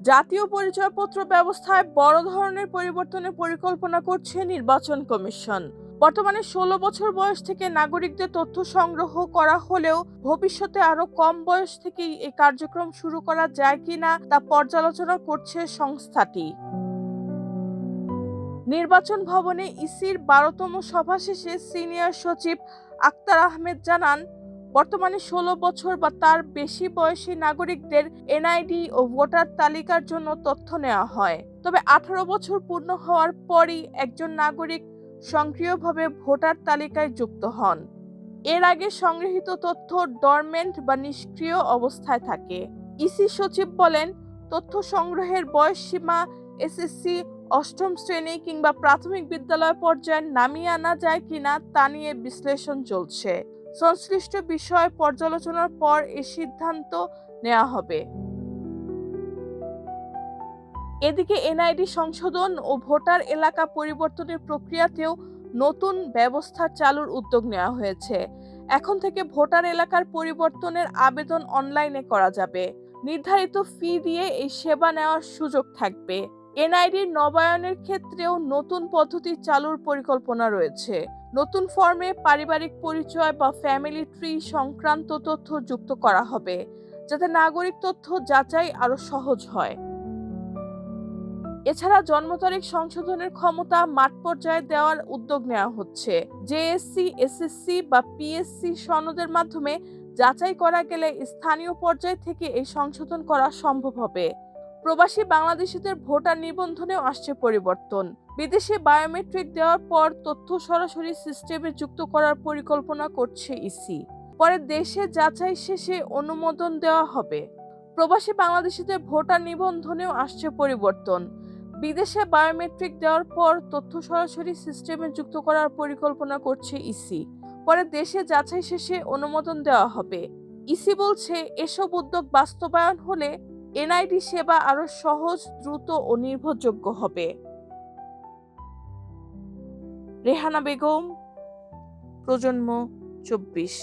জাতীয় পরিচয়পত্র ব্যবস্থায় বড় ধরনের পরিবর্তনের পরিকল্পনা করছে নির্বাচন কমিশন। বর্তমানে 16 বছর বয়স থেকে নাগরিকদের তথ্য সংগ্রহ করা হলেও ভবিষ্যতে আরো কম বয়স থেকেই এই কার্যক্রম শুরু করা যায় কিনা তা পর্যালোচনা করছে সংস্থাটি। নির্বাচন ভবনে ইসির 12তম সভা শেষে সিনিয়র সচিব আক্তার আহমেদ জানান, বর্তমানে 16 বছর বা তার বেশি বয়সী নাগরিকদের এনআইডি ও ভোটার তালিকার জন্য তথ্য নেওয়া হয়। তবে 18 বছর পূর্ণ হওয়ার পরই একজন নাগরিক সক্রিয়ভাবে ভোটার তালিকায় যুক্ত হন। এর আগে সংগৃহীত তথ্য ডরমেন্ট বা নিষ্ক্রিয় অবস্থায় থাকে। ইসি সচিব বলেন, তথ্য সংগ্রহের বয়স সীমা এসএসসি, অষ্টম শ্রেণী কিংবা প্রাথমিক বিদ্যালয় পর্যায়ে নামিয়ে আনা যায় কিনা তা নিয়ে বিশ্লেষণ চলছে। সংশ্লিষ্ট বিষয় পর্যালোচনার পর এ সিদ্ধান্ত নেওয়া হবে। এদিকে এনআইডি সংশোধন ও ভোটার এলাকা পরিবর্তনের প্রক্রিয়াতেও নতুন ব্যবস্থা চালুর উদ্যোগ নেওয়া হয়েছে। এখন থেকে ভোটার এলাকার পরিবর্তনের আবেদন অনলাইনে করা যাবে। নির্ধারিত ফি দিয়ে এই সেবা নেওয়ার সুযোগ থাকবে। এনআইডির নবায়নের ক্ষেত্রেও নতুন পদ্ধতি চালুর পরিকল্পনা রয়েছে। নতুন ফর্মে পারিবারিক পরিচয় বা ফ্যামিলি ট্রি সংক্রান্ত তথ্য যুক্ত করা হবে, যাতে নাগরিক তথ্য যাচাই আরো সহজ হয়। এছাড়া জন্ম তারিখ সংশোধনের ক্ষমতা মাঠ পর্যায়ে দেওয়ার উদ্যোগ নেওয়া হচ্ছে। জেএসসি, এসএসসি বা পিএসসি সনদের মাধ্যমে যাচাই করা গেলে স্থানীয় পর্যায় থেকে এই সংশোধন করা সম্ভব হবে। প্রবাসী বাংলাদেশিদের ভোটার নিবন্ধনেও আসছে পরিবর্তন। বিদেশে বায়োমেট্রিক দেওয়ার পর তথ্য সরাসরি সিস্টেমে যুক্ত করার পরিকল্পনা করছে ইসি। পরে দেশে যাচাই শেষে অনুমোদন দেওয়া হবে। প্রবাসী বাংলাদেশিদের ভোটার নিবন্ধনেও আসছে পরিবর্তন। বিদেশে বায়োমেট্রিক দেওয়ার পর তথ্য সরাসরি সিস্টেমে যুক্ত করার পরিকল্পনা করছে ইসি। পরে দেশে যাচাই শেষে অনুমোদন দেওয়া হবে। ইসি বলছে, এসব উদ্যোগ বাস্তবায়ন হলে এনআইডি সেবা আরো সহজ, দ্রুত ও নির্ভরযোগ্য হবে। রেহানা বেগম, প্রজন্ম 24।